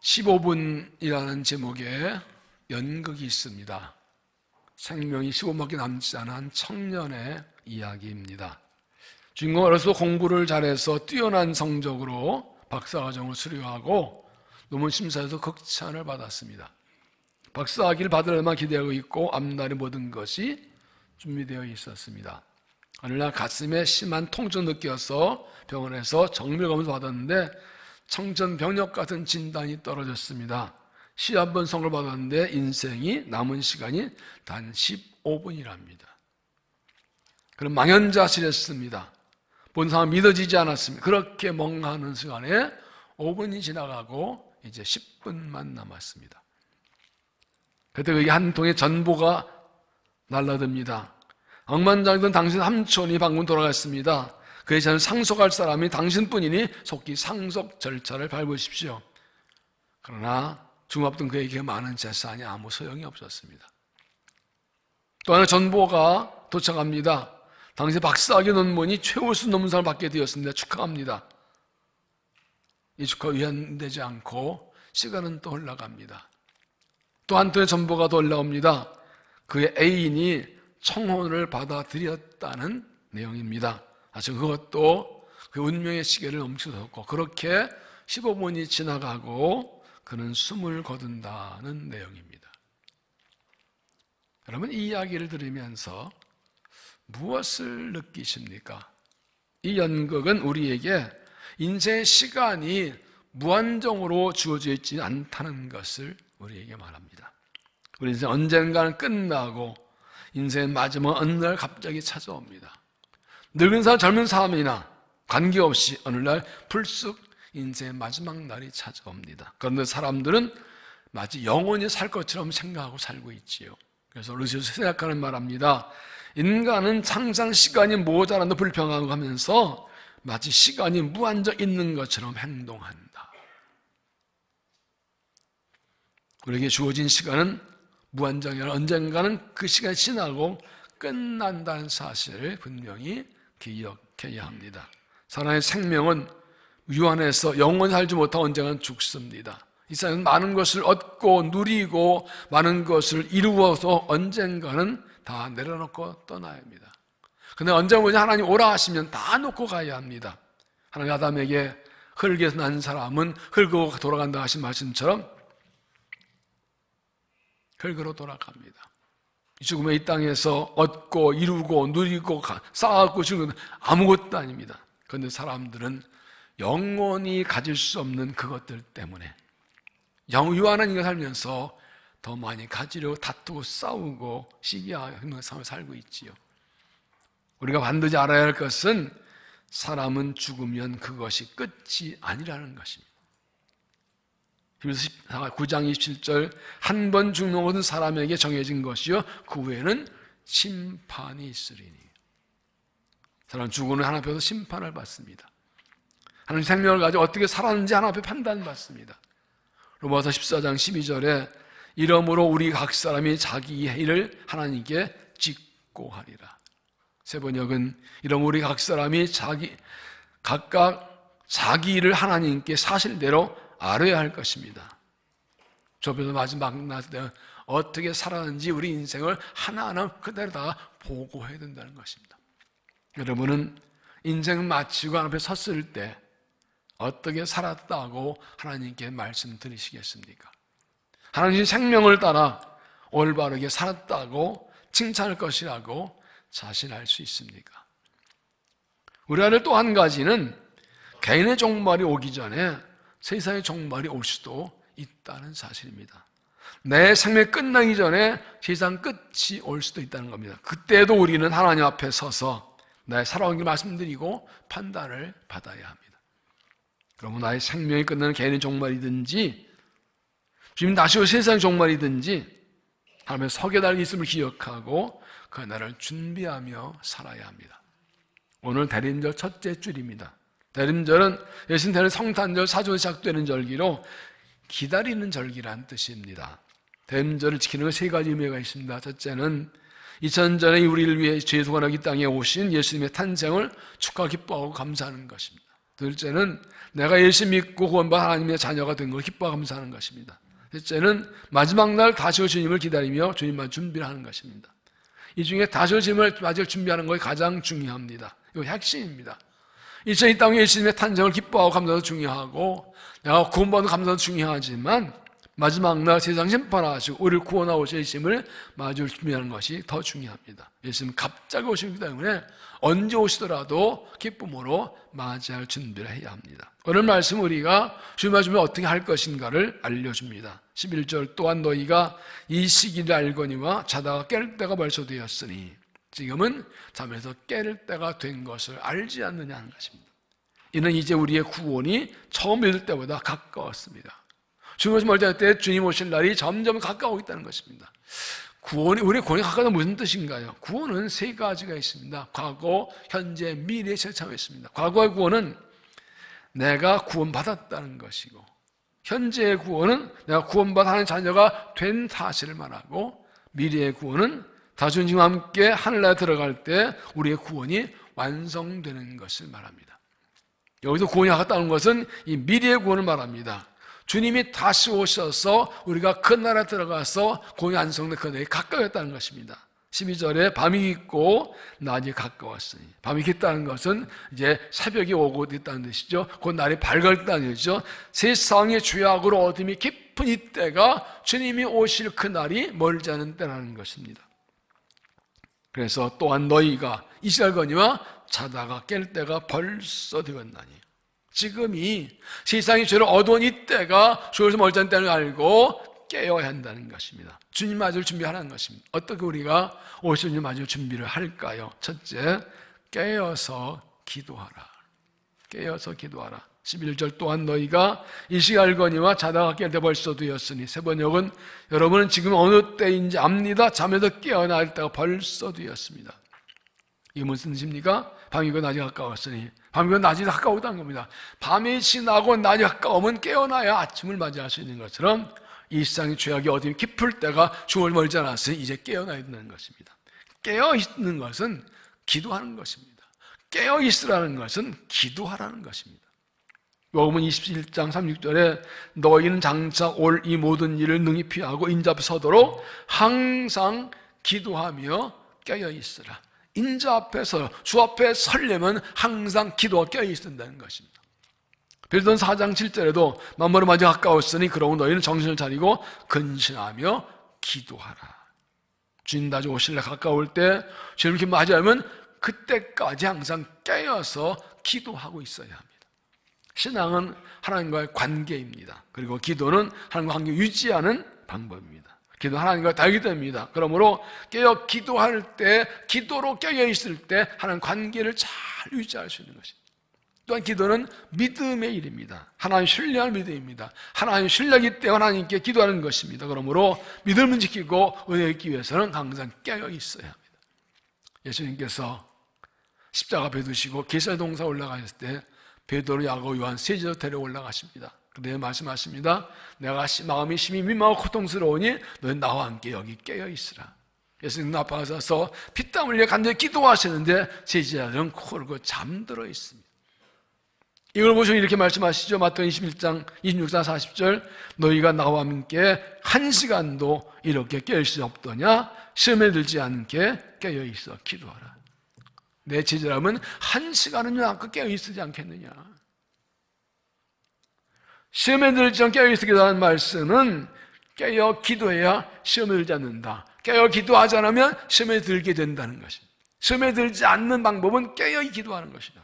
15분이라는 제목의 연극이 있습니다. 생명이 15분밖에 남지 않은 한 청년의 이야기입니다. 주인공은 어려서 공부를 잘해서 뛰어난 성적으로 박사과정을 수료하고 논문 심사에서 극찬을 받았습니다. 박사학위를 받으려만 기대하고 있고 앞날의 모든 것이 준비되어 있었습니다. 어느 날 가슴에 심한 통증을 느껴서 병원에서 정밀검사 받았는데 청천벽력 같은 진단이 떨어졌습니다. 시한 번 선고를 받았는데 인생이 남은 시간이 단 15분이랍니다. 그럼 망연자실했습니다. 본 상황 믿어지지 않았습니다. 그렇게 멍하는 시간에 5분이 지나가고 이제 10분만 남았습니다. 그때 그게 한 통의 전보가 날라듭니다. 억만장이던 당신 삼촌이 방금 돌아갔습니다. 그에 저는 상속할 사람이 당신뿐이니 속히 상속 절차를 밟으십시오. 그러나 중합던 그에게 많은 재산이 아무 소용이 없었습니다. 또 하나 전보가 도착합니다. 당시 박사학위 논문이 최우수 논문상을 받게 되었습니다. 축하합니다. 이 축하 위안되지 않고 시간은 또 흘러갑니다. 또 한 통의 전보가 더 올라옵니다. 그의 애인이 청혼을 받아들였다는 내용입니다. 아주 그것도 그 운명의 시계를 멈추었고 그렇게 15분이 지나가고 그는 숨을 거둔다는 내용입니다. 여러분, 이 이야기를 들으면서 무엇을 느끼십니까? 이 연극은 우리에게 인생의 시간이 무한정으로 주어져 있지 않다는 것을 우리에게 말합니다. 우리 인생 언젠가는 끝나고 인생의 마지막 어느 날 갑자기 찾아옵니다. 늙은 사람 젊은 사람이나 관계없이 어느 날 불쑥 인생의 마지막 날이 찾아옵니다. 그런데 사람들은 마치 영원히 살 것처럼 생각하고 살고 있지요. 그래서 루시오스 생각하는 말합니다. 인간은 항상 시간이 모자란다 불평하고 하면서 마치 시간이 무한정 있는 것처럼 행동한다. 우리에게 주어진 시간은 무한정이 아니라 언젠가는 그 시간이 지나고 끝난다는 사실을 분명히 기억해야 합니다. 사람의 생명은 유한해서 영원히 살지 못하고 언젠가는 죽습니다. 이 세상은 많은 것을 얻고 누리고 많은 것을 이루어서 언젠가는 다 내려놓고 떠나야 합니다. 그런데 언젠가 하나님 오라 하시면 다 놓고 가야 합니다. 하나님 아담에게 흙에서 난 사람은 흙으로 돌아간다 하신 말씀처럼 흙으로 돌아갑니다. 이 죽음의 이 땅에서 얻고 이루고 누리고 쌓았고 지는 건 아무것도 아닙니다. 그런데 사람들은 영원히 가질 수 없는 그것들 때문에 유한한 인간 살면서 더 많이 가지려고 다투고 싸우고 시기하는 삶을 살고 있지요. 우리가 반드시 알아야 할 것은 사람은 죽으면 그것이 끝이 아니라는 것입니다. 히브리서 9장 27절 한 번 죽는 것은 사람에게 정해진 것이요 그 후에는 심판이 있으리니. 사람 죽으면 하나님 앞에서 심판을 받습니다. 하나님 생명을 가지고 어떻게 살았는지 하나님 앞에 판단받습니다. 로마서 14장 12절에 이러므로 우리 각 사람이 자기 일을 하나님께 짓고 하리라. 세 번역은 이러므로 우리 각 사람이 각각 자기 일을 하나님께 사실대로 알아야 할 것입니다. 좁혀서 마지막 날 때 어떻게 살았는지 우리 인생을 하나하나 그대로 다 보고해야 된다는 것입니다. 여러분은 인생 마치고 하나님 앞에 섰을 때 어떻게 살았다고 하나님께 말씀드리시겠습니까? 하나님 생명을 따라 올바르게 살았다고 칭찬할 것이라고 자신할 수 있습니까? 우리 안에 또 한 가지는 개인의 종말이 오기 전에 세상의 종말이 올 수도 있다는 사실입니다. 내 생명이 끝나기 전에 세상 끝이 올 수도 있다는 겁니다. 그때도 우리는 하나님 앞에 서서 나의 살아온 길 말씀드리고 판단을 받아야 합니다. 그러면 나의 생명이 끝나는 개인의 종말이든지 주님 다시 올 세상의 종말이든지 하나님의 석에 달려 있음을 기억하고 그 날을 준비하며 살아야 합니다. 오늘 대림절 첫째 줄입니다. 대림절은 예수님 대림 성탄절 사주로 시작되는 절기로 기다리는 절기란 뜻입니다. 대림절을 지키는 세 가지 의미가 있습니다. 첫째는 2000년 전에 우리를 위해 죄 소관하기 땅에 오신 예수님의 탄생을 축하 기뻐하고 감사하는 것입니다. 둘째는 내가 예수 믿고 구원받은 하나님의 자녀가 된 걸 기뻐하면서 하는 것입니다. 셋째는 마지막 날 다시 올 주님을 기다리며 주님만 준비를 하는 것입니다. 이 중에 다시 올 주님을 맞을 준비하는 것이 가장 중요합니다. 이거 핵심입니다. 이 땅에 예수님의 탄생을 기뻐하고 감사도 중요하고 내가 구원받은 감사도 중요하지만 마지막 날 세상 심판하시고 우리를 구원하오실 예수님을 맞을 준비하는 것이 더 중요합니다. 예수님은 갑자기 오시기 때문에 언제 오시더라도 기쁨으로 맞이할 준비를 해야 합니다. 오늘 말씀 우리가 주님 맞으면 어떻게 할 것인가를 알려줍니다. 11절 또한 너희가 이 시기를 알거니와 자다가 깰 때가 벌써 되었으니 지금은 잠에서 깰 때가 된 것을 알지 않느냐 하는 것입니다. 이는 이제 우리의 구원이 처음 믿을 때보다 가까웠습니다. 주님 오실 멀리 때 주님 오실 날이 점점 가까우고 있다는 것입니다. 우리의 구원이 가까워는 무슨 뜻인가요? 구원은 세 가지가 있습니다. 과거, 현재, 미래에 설정하고 있습니다. 과거의 구원은 내가 구원받았다는 것이고 현재의 구원은 내가 구원받은 하나님의 자녀가 된 사실을 말하고 미래의 구원은 다시 주님과 함께 하늘나라에 들어갈 때 우리의 구원이 완성되는 것을 말합니다. 여기서 구원이 가깝다는 것은 이 미래의 구원을 말합니다. 주님이 다시 오셔서 우리가 그 나라에 들어가서 구원이 완성된 그 날이 가까웠다는 것입니다. 12절에 밤이 깊고 낮이 가까웠으니 밤이 깊다는 것은 이제 새벽이 오고 있다는 뜻이죠. 그 날이 밝았다는 뜻이죠. 세상의 죄악으로 어둠이 깊은 이때가 주님이 오실 그 날이 멀지 않은 때라는 것입니다. 그래서 또한 너희가 이스라엘거니와 자다가 깰 때가 벌써 되었나니 지금이 세상의 죄를 어두운 이때가 주에서 멀지 않은 때를 알고 깨어야 한다는 것입니다. 주님 맞을 준비하라는 것입니다. 어떻게 우리가 오실 주님 맞을 준비를 할까요? 첫째, 깨어서 기도하라. 깨어서 기도하라. 11절 또한 너희가 이 시간 알거니와 자다가 깰 때 벌써 되었으니 세 번역은 여러분은 지금 어느 때인지 압니다. 잠에서 깨어날 때가 벌써 되었습니다. 이게 무슨 뜻입니까? 밤이고 낮이 가까웠으니 밤이고 낮이 가까웠다는 겁니다. 밤이 지나고 낮이 가까우면 깨어나야 아침을 맞이할 수 있는 것처럼 이 세상의 죄악이 어디 깊을 때가 주을 멀지 않았으니 이제 깨어나야 된다는 것입니다. 깨어있는 것은 기도하는 것입니다. 깨어있으라는 것은 기도하라는 것입니다. 요한복음 21장 36절에 너희는 장차 올 이 모든 일을 능히 피하고 인자 앞에 서도록 항상 기도하며 깨어있으라. 인자 앞에서 주 앞에 서려면 항상 기도가 깨어있어야 된다는 것입니다. 베드로전서 4장 7절에도 만물을 맞이 가까웠으니 그러고 너희는 정신을 차리고 근신하며 기도하라. 주님 다시 오실 날 가까울 때 주님 이렇게 맞이하면 그때까지 항상 깨어서 기도하고 있어야 합니다. 신앙은 하나님과의 관계입니다. 그리고 기도는 하나님과 관계 유지하는 방법입니다. 기도는 하나님과 다르게 됩니다. 그러므로 깨어 기도할 때, 기도로 깨어 있을 때 하나님 관계를 잘 유지할 수 있는 것입니다. 또한 기도는 믿음의 일입니다. 하나님 신뢰할 믿음입니다. 하나님 신뢰하기 때문에 하나님께 기도하는 것입니다. 그러므로 믿음을 지키고 은혜 있기 위해서는 항상 깨어 있어야 합니다. 예수님께서 십자가 배두시고 계사 동사 올라가셨을 때 베드로, 야고보, 요한 세 제자 데려 올라가십니다. 그때 말씀하십니다. 내가 마음이 심히 민망하고 고통스러우니 너는 나와 함께 여기 깨어 있으라. 예수님 앞에 서서 피땀 흘려 간절히 기도하시는데 제자들은 코르고 잠들어 있습니다. 이걸 보시고 이렇게 말씀하시죠. 마태복음 21장 26장 40절 너희가 나와 함께 한 시간도 이렇게 깨어 수 없더냐? 시험에 들지 않게 깨어 있어 기도하라. 내 제자라면 한 시간은 아까 깨어 있지 않겠느냐? 시험에 들지 않게 깨어 있어 기도하는 말씀은 깨어 기도해야 시험에 들지 않는다. 깨어 기도하지 않으면 시험에 들게 된다는 것입니다. 시험에 들지 않는 방법은 깨어 기도하는 것이다.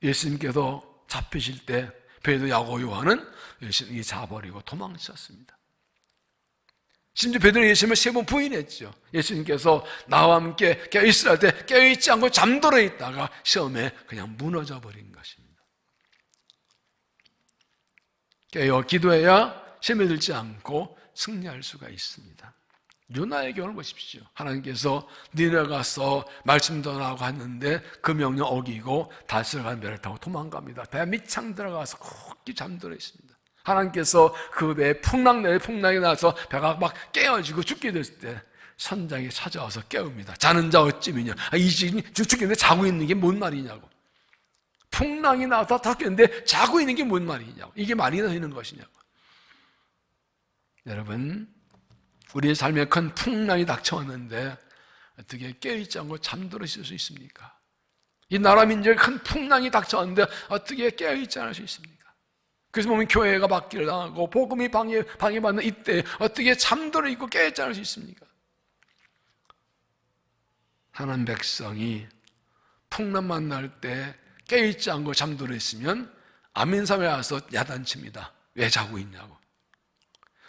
예수님께서 잡히실 때 베드로, 야고보, 요한은 예수님이 잡아버리고 도망쳤습니다. 심지어 베드로 예수님을 3번 부인했죠. 예수님께서 나와 함께 깨어있으라 할 때 깨어있지 않고 잠들어 있다가 시험에 그냥 무너져 버린 것입니다. 깨어 기도해야 시험에 들지 않고 승리할 수가 있습니다. 요나의 경우를 보십시오. 하나님께서 니네가서 말씀 전하고 하는데 그 명령 어기고 다스려가는 배를 타고 도망갑니다. 배 밑창 들어가서 굳게 잠들어 있습니다. 하나님께서 그 배에 풍랑이 나서 배가 막 깨어지고 죽게 됐을 때 선장이 찾아와서 깨웁니다. 자는 자 어찌 미냐? 이 지금 죽겠는데 자고 있는 게 뭔 말이냐고. 풍랑이 나타났는데 자고 있는 게 뭔 말이냐고. 이게 말이 되는 것이냐고. 여러분, 우리의 삶에 큰 풍랑이 닥쳐왔는데 어떻게 깨어있지 않고 잠들어 있을 수 있습니까? 이 나라 민족에 큰 풍랑이 닥쳐왔는데 어떻게 깨어있지 않을 수 있습니까? 그래서 보면 교회가 막기를 당하고 복음이 방해받는 이때 어떻게 잠들어 있고 깨어있지 않을 수 있습니까? 하나님 백성이 풍랑 만날 때 깨어있지 않고 잠들어 있으면 아멘사에 와서 야단칩니다. 왜 자고 있냐고.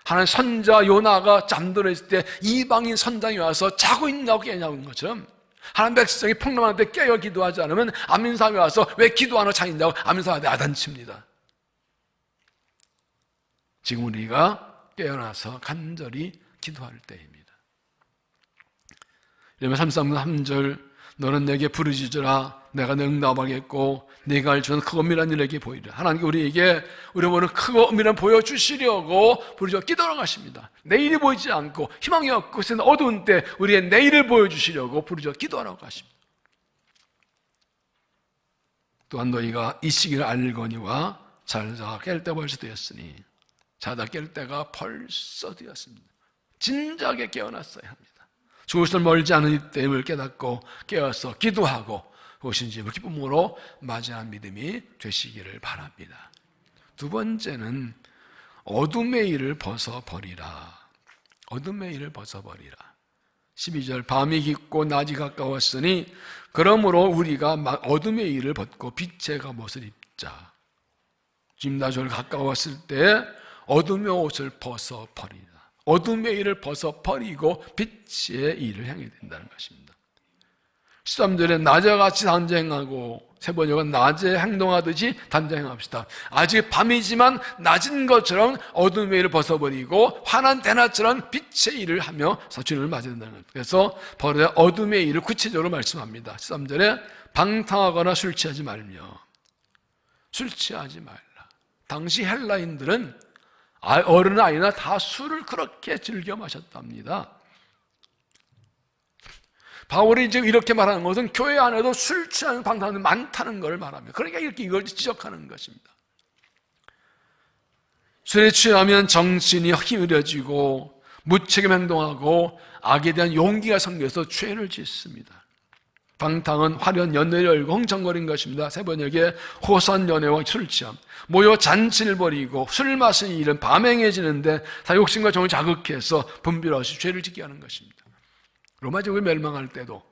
하나님 선자 요나가 잠들어 있을 때 이방인 선장이 와서 자고 있냐고 깨냐는 것처럼 하나님 백성이 풍랑할 때 깨어 기도하지 않으면 아멘사에 와서 왜 기도 안 하고 자냐고 아멘사에 야단칩니다. 지금 우리가 깨어나서 간절히 기도할 때입니다. 이러면 33절 너는 내게 부르짖으라 내가 너 응답하겠고 네가 할 주는 크고 은밀한 일을 내게 보이리라. 하나님께 우리에게 우리 보는 크고 은밀한 보여주시려고 부르짖어 기도하러 가십니다. 내일이 보이지 않고 희망이 없고 어두운 때 우리의 내일을 보여주시려고 부르짖어 기도하러 가십니다. 또한 너희가 이 시기를 알거니와 자다가 깰 때 벌써 되었으니 자다 깰 때가 벌써 되었습니다. 진작에 깨어났어야 합니다. 죽을 멀지 않은 이때임을 깨닫고 깨어서 기도하고 오신 집을 기쁨으로 맞이한 믿음이 되시기를 바랍니다. 두 번째는 어둠의 일을 벗어버리라. 어둠의 일을 벗어버리라. 12절 밤이 깊고 낮이 가까웠으니 그러므로 우리가 어둠의 일을 벗고 빛의 갑옷을 입자. 짐나절 가까웠을 때 어둠의 옷을 벗어버리라. 어둠의 일을 벗어버리고 빛의 일을 향해 된다는 것입니다. 13절에 낮에 같이 단장하고 세 번역은 낮에 행동하듯이 단장합시다. 아직 밤이지만 낮은 것처럼 어둠의 일을 벗어버리고 환한 대낮처럼 빛의 일을 하며 주님을 맞아야 된다는 겁니다. 그래서 버려야 어둠의 일을 구체적으로 말씀합니다. 13절에 방탕하거나 술 취하지 말며. 술 취하지 말라. 당시 헬라인들은 어른 아이나 다 술을 그렇게 즐겨 마셨답니다. 바울이 지금 이렇게 말하는 것은 교회 안에도 술 취하는 방탕하는 많다는 것을 말합니다. 그러니까 이렇게 이걸 지적하는 것입니다. 술에 취하면 정신이 희미해지고 무책임 행동하고 악에 대한 용기가 생겨서 죄를 짓습니다. 방탕은 화려한 연회를 열고 흥청거린 것입니다. 세 번역에 호소한 연회와 술 취함, 모여 잔치를 벌이고 술 마시는 일은 밤행해지는데 다 욕심과 정을 자극해서 분별 없이 죄를 짓게 하는 것입니다. 로마 제국이 멸망할 때도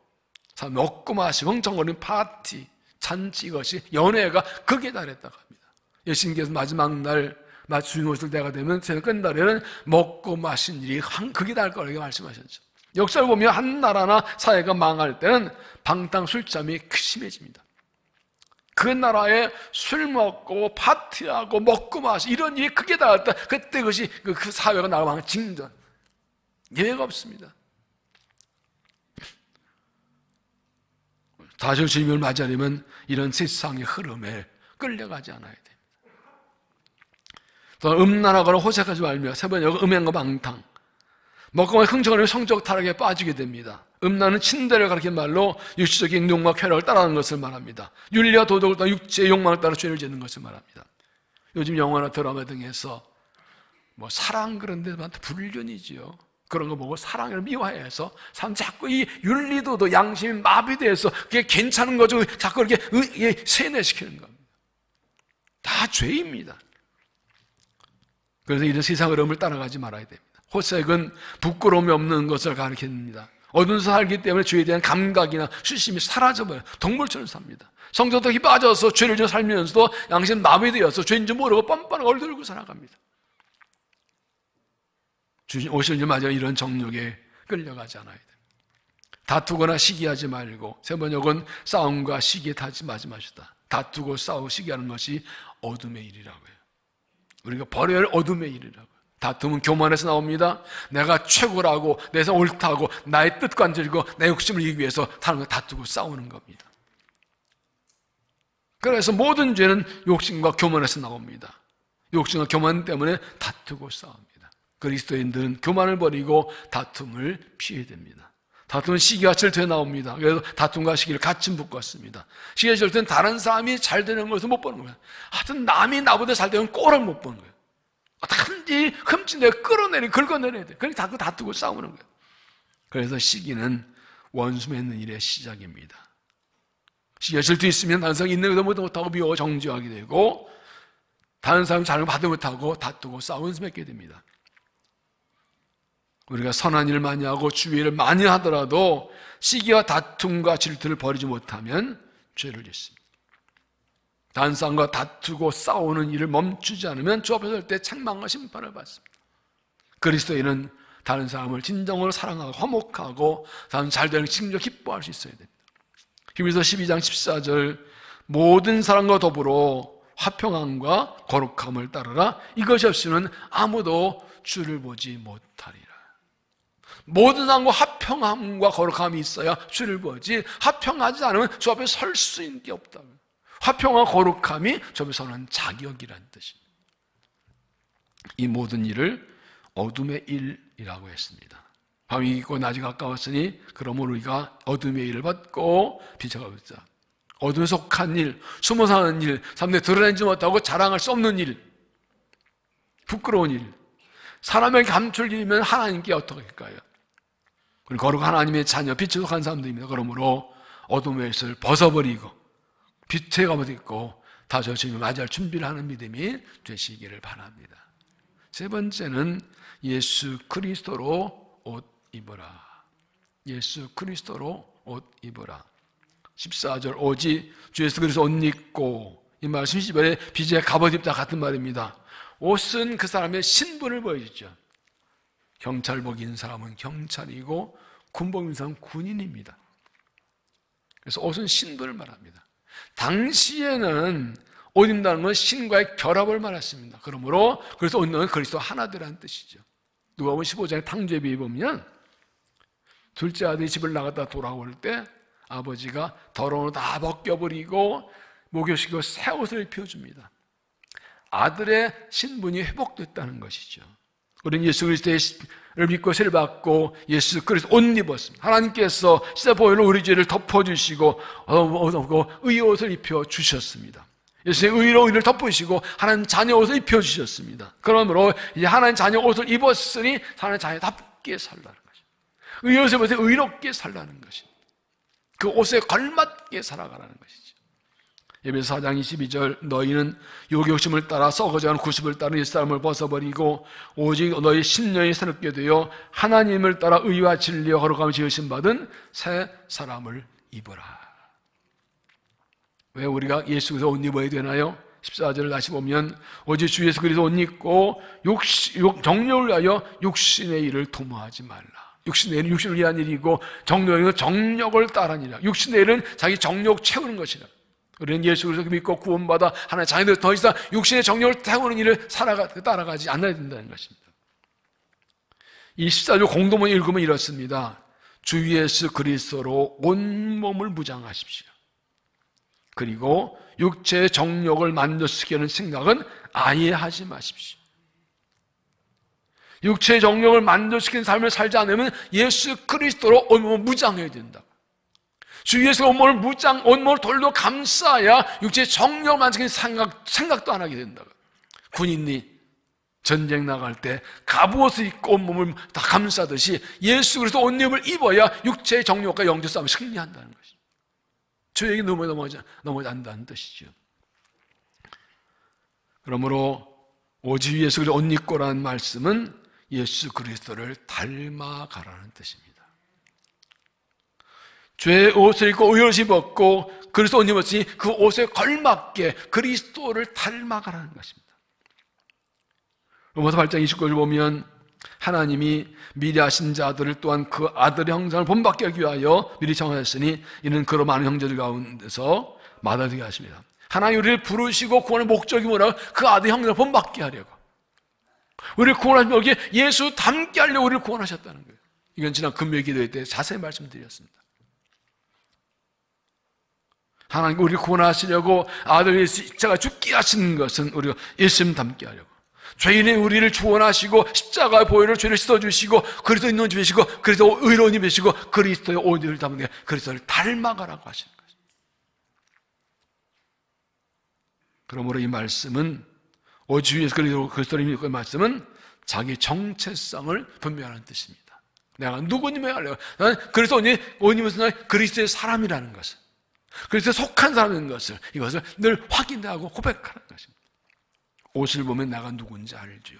먹고 마시고 흥청거리는 파티, 잔치, 이것이 연회가 극에 달했다고 합니다. 예수님께서 마지막 날 주님 오실 때가 되면 세상 끝날에는 먹고 마신 일이 극에 달 거라고 말씀하셨죠. 역사를 보면 한 나라나 사회가 망할 때는 방탕 술잠이 심해집니다. 그 나라에 술 먹고 파티하고 먹고 마시고 이런 일이 크게 달았다. 그때 그것이 그 사회가 나가면 징전, 예외가 없습니다. 다시 주님을 맞이하려면 이런 세상의 흐름에 끌려가지 않아야 됩니다. 또 음란하거나 호색하지 말며 세 번역 음행과 방탕, 먹고 흥청거리면 성적 타락에 빠지게 됩니다. 음란은 친대를 가리킨 말로 육체적인 욕망과 쾌락을 따라하는 것을 말합니다. 윤리와 도덕을 따라 육체의 욕망을 따라 죄를 짓는 것을 말합니다. 요즘 영화나 드라마 등에서 사랑 그런 데만 불륜이지요. 그런 거 보고 사랑을 미화해서 사람 자꾸 이 윤리도도 양심이 마비돼서 그게 괜찮은 거죠. 자꾸 이렇게 세뇌시키는 겁니다. 다 죄입니다. 그래서 이런 세상 흐름을 따라가지 말아야 됩니다. 호색은 부끄러움이 없는 것을 가리킵니다. 어두운 데서 살기 때문에 죄에 대한 감각이나 수심이 사라져버려요. 동물처럼 삽니다. 성적덕이 빠져서 죄를 지어 살면서도 양심 마비되어서 죄인 줄 모르고 뻔뻔하게 얼들고 살아갑니다. 주님 오실 줄 맞아 이런 정욕에 끌려가지 않아야 됩니다. 다투거나 시기하지 말고 세 번역은 싸움과 시기에 타지 마시다. 다투고 싸우고 시기하는 것이 어둠의 일이라고 해요. 우리가 버려야 할 어둠의 일이라고. 다툼은 교만에서 나옵니다. 내가 최고라고 내가 옳다고 나의 뜻과 안들고 내 욕심을 이기기 위해서 사람과 다투고 싸우는 겁니다. 그래서 모든 죄는 욕심과 교만에서 나옵니다. 욕심과 교만 때문에 다투고 싸웁니다. 그리스도인들은 교만을 버리고 다툼을 피해야 됩니다. 다툼은 시기와 질투에 나옵니다. 그래서 다툼과 시기를 같이 묶었습니다. 시기와 질투는 다른 사람이 잘 되는 것을 못 보는 거예요. 하여튼 남이 나보다 잘 되면 꼴을 못 보는 거예요. 어떻게든지 흠집내고 끌어내리고 긁어내려야 돼요. 그러니까 다투고 싸우는 거예요. 그래서 시기는 원수 맺는 일의 시작입니다. 시기와 질투 있으면 다른 사람이 있는 것도 못하고 미워 정죄하게 되고, 다른 사람이 잘못 받지 못하고 다투고 싸우면서 맺게 됩니다. 우리가 선한 일을 많이 하고 주의 일을 많이 하더라도 시기와 다툼과 질투를 버리지 못하면 죄를 짓습니다. 다른 사람과 다투고 싸우는 일을 멈추지 않으면 주 앞에 설 때 책망과 심판을 받습니다. 그리스도인은 다른 사람을 진정으로 사랑하고 화목하고 다른 잘되는 진짜 기뻐할 수 있어야 됩니다. 히브리서 12장 14절 모든 사람과 더불어 화평함과 거룩함을 따르라. 이것이 없이는 아무도 주를 보지 못하리라. 모든 사람과 화평함과 거룩함이 있어야 주를 보지, 화평하지 않으면 주 앞에 설 수 있는 게 없다. 화평과 거룩함이 주 앞에 서는 자격이라는 뜻입니다. 이 모든 일을 어둠의 일이라고 했습니다. 밤이 있고 낮이 가까웠으니 그러므로 우리가 어둠의 일을 받고 빛을 가보자. 어둠에 속한 일, 숨어 사는 일, 사람들이 드러내지 못하고 자랑할 수 없는 일, 부끄러운 일, 사람에게 감출 일이면 하나님께 어떻게 할까요? 우리 거룩한 하나님의 자녀, 빛에 속한 사람들입니다. 그러므로 어둠의 일을 벗어버리고 빛에 가보고 다시 주님을 맞이할 준비를 하는 믿음이 되시기를 바랍니다. 세 번째는 예수 그리스도로 옷 입어라. 예수 그리스도로 옷 입어라. 14절 오직 주 예수 그리스도 옷 입고, 이 말씀 10절에 비제 갑옷 입다 같은 말입니다. 옷은 그 사람의 신분을 보여주죠. 경찰복인 사람은 경찰이고 군복인 사람은 군인입니다. 그래서 옷은 신분을 말합니다. 당시에는 옷 입는다는 건 신과의 결합을 말했습니다. 그러므로 그래서 옷 입는 건 그리스도 하나 되라는 뜻이죠. 누가복음 15장의 탕죄비에 보면 둘째 아들이 집을 나갔다 돌아올 때 아버지가 더러운 옷 다 벗겨버리고 목욕시키고 새 옷을 입혀줍니다. 아들의 신분이 회복됐다는 것이죠. 우리는 예수 그리스도를 믿고 세를 받고 예수 그리스도 옷 입었습니다. 하나님께서 십자보혈로 우리 죄를 덮어주시고 의의 옷을 입혀주셨습니다. 예수의 의로 의를 덮으시고 하나님 자녀 옷을 입혀주셨습니다. 그러므로 이제 하나님 자녀 옷을 입었으니 하나님 자녀답게 살라는 것입니다. 의의 옷을 입어서 의롭게 살라는 것입니다. 그 옷에 걸맞게 살아가라는 것이죠. 에베소 4장 22절 너희는 욕심을 따라 썩어져가는 구습을 따라 옛사람을 벗어버리고 오직 너희 심령이 새롭게 되어 하나님을 따라 의와 진리와 거룩함을 지으신 받은 새 사람을 입어라. 왜 우리가 예수 그리스도 옷 입어야 되나요? 14절을 다시 보면 오직 주 예수 그리스도 옷 입고 정욕을 위하여 육신의 일을 도모하지 말라. 육신의 일은 육신을 위한 일이고 정욕의 일은 정욕을 따르는 일이라. 육신의 일은 자기 정욕 채우는 것이라. 우리는 예수 그리스도 믿고 구원받아 하나님의 자녀들 더 이상 육신의 정욕을 태우는 일을 따라가지 않아야 된다는 것입니다. 이 14절 공동문 읽으면 이렇습니다. 주 예수 그리스도로 온몸을 무장하십시오. 그리고 육체의 정욕을 만족시키게 하는 생각은 아예 하지 마십시오. 육체의 정욕을 만족시키는 삶을 살지 않으면 예수 그리스도로 온몸을 무장해야 된다. 주 예수 온몸을 돌로 감싸야 육체의 정욕을 만족시키는 생각도 안 하게 된다. 군인이 전쟁 나갈 때 갑옷을 입고 온몸을 다 감싸듯이 예수 그리스도 옷 입어야 육체의 정욕과 영적 싸움을 승리한다는 것이죠. 주에게 넘어가지 않는다는 뜻이죠. 그러므로 오직 예수 그리스도 옷 입고라는 말씀은 예수 그리스도를 닮아가라는 뜻입니다. 죄의 옷을 입고 의의 옷을 입었고 그리스도 옷 입었으니 그 옷에 걸맞게 그리스도를 닮아가라는 것입니다. 로마서 8장 29절을 보면 하나님이 미리 하신 자들을 또한 그 아들의 형상을 본받게 하기 위하여 미리 정하였으니 이는 그로 많은 형제들 가운데서 마다되게 하십니다. 하나님 우리를 부르시고 구원의 목적이 뭐라고? 그 아들의 형상을 본받게 하려고. 우리를 구원하시면 여기에 예수 닮게 하려고 우리를 구원하셨다는 거예요. 이건 지난 금요일 기도회 때 자세히 말씀드렸습니다. 하나님 우리를 구원하시려고 아들 예수가 죽게 하시는 것은 우리가 예수님 닮게 하려고, 죄인의 우리를 구원하시고 십자가의 보혈로 죄를 씻어주시고 그리스도의 눈을 주시고 그래서 의로운 입 되시고 그리스도의 오디를 담는 그리스도를 닮아가라고 하시는 것입니다. 그러므로 이 말씀은 주 예수 그리스도를 믿고 이 말씀은 자기 정체성을 분명하는 뜻입니다. 내가 누구님을 알래요? 나는 그리스도님은 그리스도의 사람이라는 것을, 그리스도에 속한 사람인 것을, 이것을 늘 확인하고 고백하는 것입니다. 옷을 보면 내가 누군지 알지요.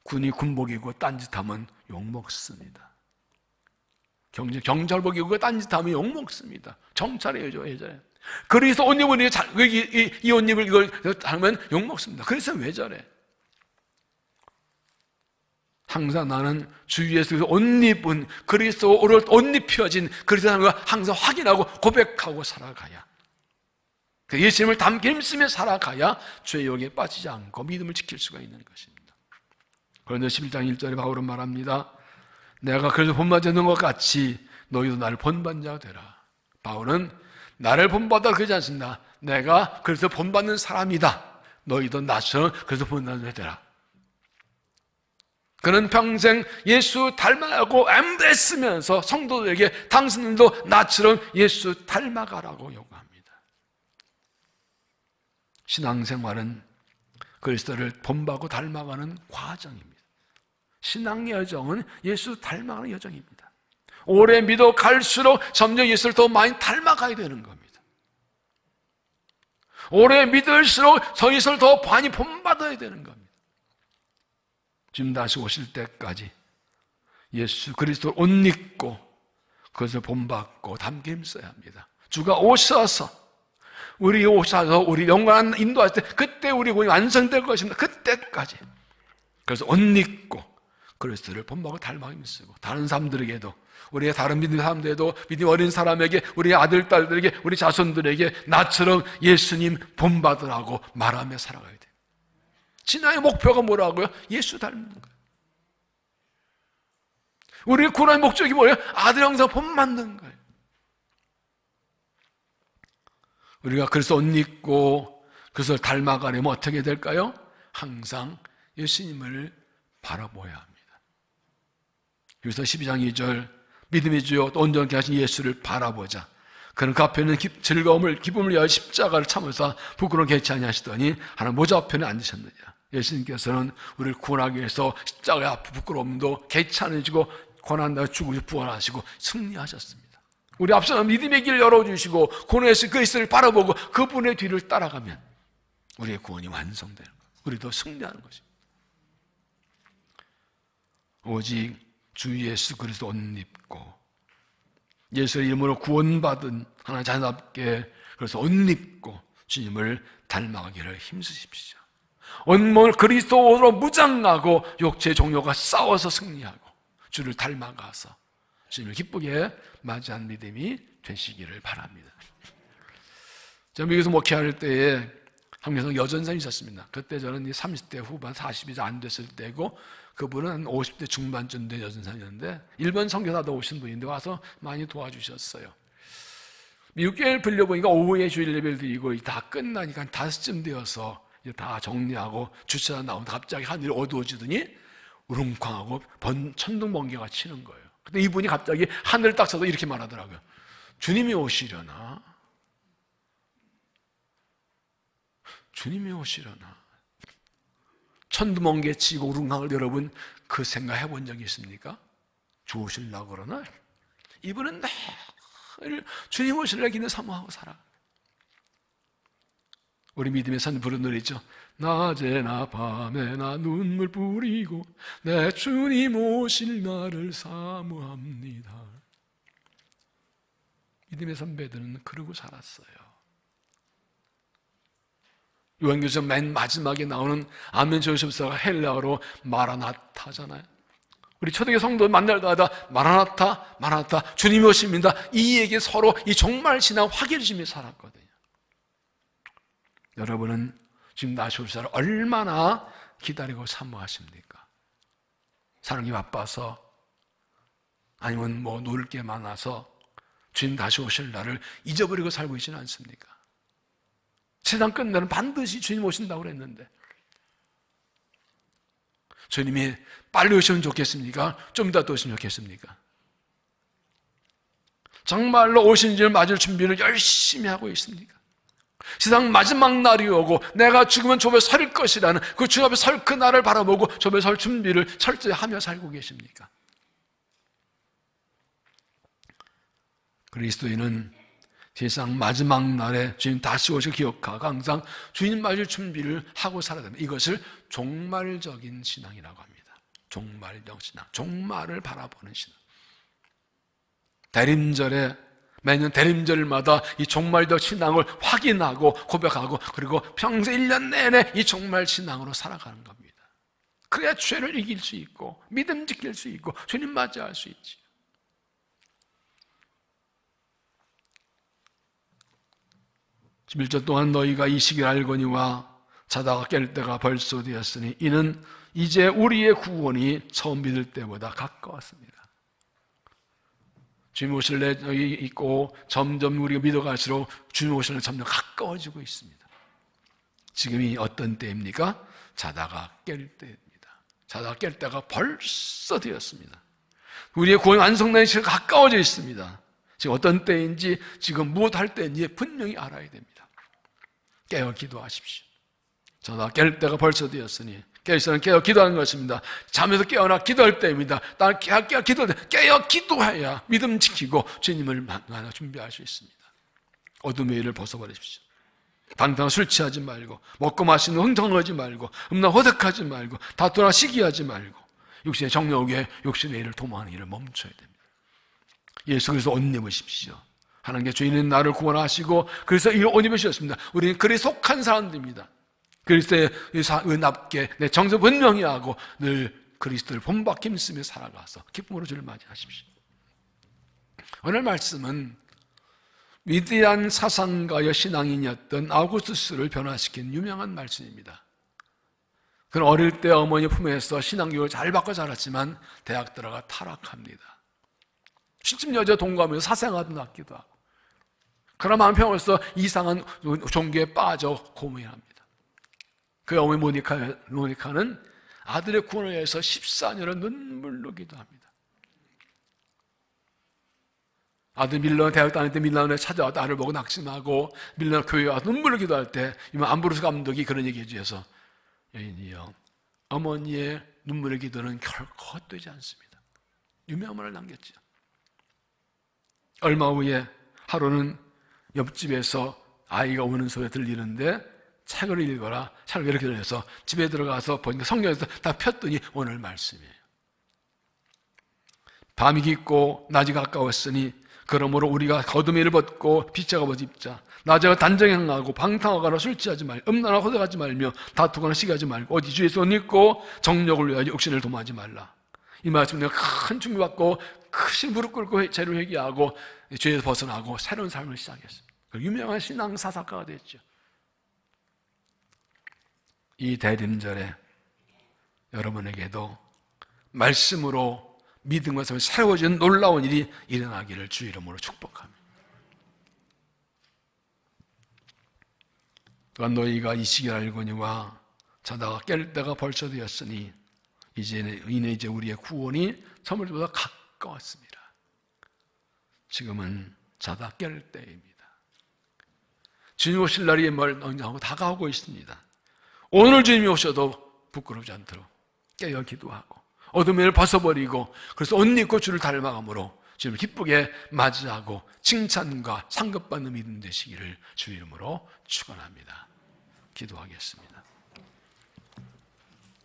군이 군복이고 딴짓하면 욕먹습니다. 경찰복 입고 딴짓하면 욕먹습니다. 정찰이에요, 예전에. 그래서 옷 입은 이 옷 입을 이걸 하면 욕먹습니다. 그래서 왜 저래? 항상 나는 주 예수께서 옷 입은 그리스도를 옷 입혀진 그리스도를 항상 확인하고 고백하고 살아가야, 예수님을 담게 힘쓰며 살아가야 죄의 영에 빠지지 않고 믿음을 지킬 수가 있는 것입니다. 그런데 11장 1절에 바울은 말합니다. 내가 그래서 본받는 것 같이 너희도 나를 본받는 자가 되라. 바울은 나를 본받아 그러지 않습니다. 내가 그래서 본받는 사람이다. 너희도 나처럼 그래서 본받는 자가 되라. 그는 평생 예수 닮아가고 애쓰면서 성도들에게 당신들도 나처럼 예수 닮아가라고 요구합니다. 신앙생활은 그리스도를 본받고 닮아가는 과정입니다. 신앙 여정은 예수 닮아가는 여정입니다. 오래 믿어 갈수록 점점 예수를 더 많이 닮아가야 되는 겁니다. 오래 믿을수록 예수를 더 많이 본받아야 되는 겁니다. 지금 다시 오실 때까지 예수 그리스도를 옷 입고 그것을 본받고 담게 힘써야 합니다. 주가 오셔서 우리 영원한 인도할 때 그때 우리 구원이 완성될 것입니다. 그때까지. 그래서 옷 입고 그리스도를 본받고 닮아 힘쓰고 다른 사람들에게도, 우리의 다른 믿는 사람들에도, 믿음 어린 사람에게, 우리 아들, 딸들에게, 우리 자손들에게 나처럼 예수님 본받으라고 말하며 살아가야 돼요. 신앙의 목표가 뭐라고요? 예수 닮는 거예요. 우리의 구원의 목적이 뭐예요? 아들 형상 본받는 거예요. 우리가 그래서 옷 입고 그것을 닮아가려면 어떻게 될까요? 항상 예수님을 바라보아야 합니다. 그래서 12장 2절 믿음의 주요 또 온전케 하신 예수를 바라보자. 그는 그 앞에는 즐거움을 기쁨을 위하여 십자가를 참으사 부끄러운 개치 아니하시더니 하나님 모자 앞에 앉으셨느냐. 예수님께서는 우리를 구원하기 위해서 십자가의 앞 부끄러움도 개치 않으시고 고난당해 죽으시고 부활하시고 승리하셨습니다. 우리 앞서 믿음의 길을 열어주시고 구원에서 그리스도를 바라보고 그분의 뒤를 따라가면 우리의 구원이 완성되는 거예요. 우리도 승리하는 것입니다. 오직 주 예수 그리스도 옷 입고 예수의 이름으로 구원받은 하나님 자녀답게 그래서 옷 입고 주님을 닮아가기를 힘쓰십시오. 온몸을 그리스도 옷으로 무장하고 육체의 종교가 싸워서 승리하고 주를 닮아가서 주님을 기쁘게 맞이한 믿음이 되시기를 바랍니다. 제가 미국에서 목회할 때에 한국에서 여전사님이 있었습니다. 그때 저는 30대 후반 40이 안 됐을 때고 그분은 한 50대 중반쯤 된 여전사님이었는데 일본 선교사도 오신 분인데 와서 많이 도와주셨어요. 미국 교회를 빌려보니까 오후에 주일 예배를 드리고 다 끝나니까 한 5쯤 되어서 이제 다 정리하고 주차장 나오는데 갑자기 하늘이 어두워지더니 우렁쾅하고 천둥 번개가 치는 거예요. 근데 이분이 갑자기 하늘을 딱 쳐서 이렇게 말하더라고요. 주님이 오시려나? 주님이 오시려나? 천둥번개 치고 우렁쾅을 여러분 그 생각 해본 적이 있습니까? 주 오시려고 그러나? 이분은 늘 주님 오시려고 기는 사모하고 살아. 우리 믿음의 산 부른 노래 있죠. 낮에나 밤에나 눈물 뿌리고 내 주님 오실 날을 사모합니다. 믿음의 선배들은 그러고 살았어요. 요한계시록 맨 마지막에 나오는 아멘 조심사가 헬라어로 마라나타잖아요. 우리 초대교회 성도 만날 때마다 마라나타, 마라나타, 주님이 오십니다. 이 얘기 서로 이 종말 신앙 확인해주며 살았거든요. 여러분은 지금 다시 올 사람 얼마나 기다리고 사모하십니까? 사랑이 바빠서 아니면 뭐 놀 게 많아서 주님 다시 오실 날을 잊어버리고 살고 있지는 않습니까? 세상 끝날은 반드시 주님 오신다고 그랬는데 주님이 빨리 오시면 좋겠습니까? 좀 더 오시면 좋겠습니까? 정말로 오신 줄 맞을 준비를 열심히 하고 있습니까? 세상 마지막 날이 오고 내가 죽으면 저 앞에 설 것이라는 그 주 앞에 설 그 날을 바라보고 저 앞에 설 준비를 철저히 하며 살고 계십니까? 그리스도인은 세상 마지막 날에 주님 다시 오실 기억하고 항상 주님 맞을 준비를 하고 살아야 됩니다. 이것을 종말적인 신앙이라고 합니다. 종말적 신앙, 종말을 바라보는 신앙. 대림절에 매년 대림절마다 이 종말적 신앙을 확인하고 고백하고 그리고 평생 1년 내내 이 종말 신앙으로 살아가는 겁니다. 그래야 죄를 이길 수 있고 믿음 지킬 수 있고 주님 맞이할 수 있지. 11절 동안 너희가 이 시기를 알거니와 자다가 깰 때가 벌써 되었으니 이는 이제 우리의 구원이 처음 믿을 때보다 가까웠습니다. 주님 오실 날 여기 있고 점점 우리가 믿어갈수록 주님 오실 날 점점 가까워지고 있습니다. 지금이 어떤 때입니까? 자다가 깰 때입니다. 자다가 깰 때가 벌써 되었습니다. 우리의 구원이 완성되는 시간이 가까워져 있습니다. 지금 어떤 때인지 지금 무엇할 때인지 분명히 알아야 됩니다. 깨어 기도하십시오. 자다가 깰 때가 벌써 되었으니 깨어있으면 깨어 기도하는 것입니다. 잠에서 깨어나 기도할 때입니다. 나는 깨어 기도할 때 깨어 기도해야 믿음 지키고 주님을 만나 준비할 수 있습니다. 어둠의 일을 벗어버리십시오. 방탕한 술 취하지 말고 먹고 마시는 흥청하지 말고 음란 호색하지 말고 다투나 시기하지 말고 육신의 정욕에 욕심의 일을 도모하는 일을 멈춰야 됩니다. 예수 그리스도 옷 입으십시오. 하나님께 주인은 나를 구원하시고 그래서 이 옷 입으셨습니다. 우리는 그리 속한 사람들입니다. 그리스도의 은합게 내 정서 분명히 하고 늘 그리스도를 본받기 힘쓰며 살아가서 기쁨으로 주를 맞이하십시오. 오늘 말씀은 위대한 사상가여 신앙인이었던 아우구스투스를 변화시킨 유명한 말씀입니다. 그는 어릴 때 어머니 품에서 신앙교육을 잘 받고 자랐지만 대학 들어가 타락합니다. 시집 여자 동거하면서 사생활도 낳기도 하고 그러나 한편으로서 이상한 종교에 빠져 고민합니다. 그 어머니 모니카는 아들의 구원을 위해서 14년을 눈물로 기도합니다. 아들 밀러 대학 다닐 때 밀러에 찾아와 딸을 보고 낙심하고 밀러 교회에 와서 눈물로 기도할 때 이만 암브로스 감독이 그런 얘기 해주셔서 여인이여 어머니의 눈물의 기도는 결코 헛되지 않습니다. 유명한 말을 남겼죠. 얼마 후에 하루는 옆집에서 아이가 우는 소리가 들리는데 책을 읽어라. 책을 이렇게 들려서 집에 들어가서 보니까 성경에서 다 폈더니 오늘 말씀이에요. 밤이 깊고 낮이 가까웠으니 그러므로 우리가 어둠의 일을 벗고 빛의 갑옷을 입자. 낮에 단정히 행하고 방탕하거나 술 취하지 말고 음란하고 호색하지 말며 다투거나 시기하지 말고 어디 주에서 옷 입고 정욕을 위하여 욕심을 도모하지 말라. 이 말씀 내가 큰 준비받고 크신 무릎 꿇고 죄를 회개하고 죄에서 벗어나고 새로운 삶을 시작했습니다. 유명한 신앙 사사가가 됐죠. 이 대림절에 여러분에게도 말씀으로 믿음과 삶이 새로워진 놀라운 일이 일어나기를 주 이름으로 축복합니다. 또한 너희가 이 시기를 알거니와 자다가 깰 때가 벌써 되었으니 이제 우리의 구원이 처음보다 가까웠습니다. 지금은 자다 깰 때입니다. 주님 오실 날이 멀쩡하고 다가오고 있습니다. 오늘 주님이 오셔도 부끄럽지 않도록 깨어 기도하고 어둠의 일을 벗어버리고 그래서 옷 입고 주를 닮아감으로 주님을 기쁘게 맞이하고 칭찬과 상급받는 믿음 되시기를 주 이름으로 축원합니다. 기도하겠습니다.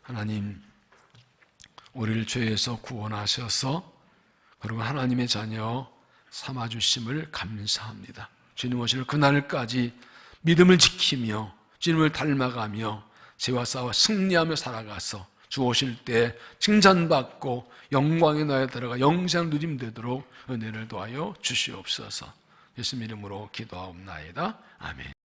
하나님, 우리를 죄에서 구원하셔서 그리고 하나님의 자녀 삼아주심을 감사합니다. 주님 오실 그날까지 믿음을 지키며 주님을 닮아가며 죄와 싸워 승리하며 살아가서 주 오실 때 칭찬받고 영광의 나라에 들어가 영생 누림 되도록 은혜를 도하여 주시옵소서. 예수님 이름으로 기도하옵나이다. 아멘.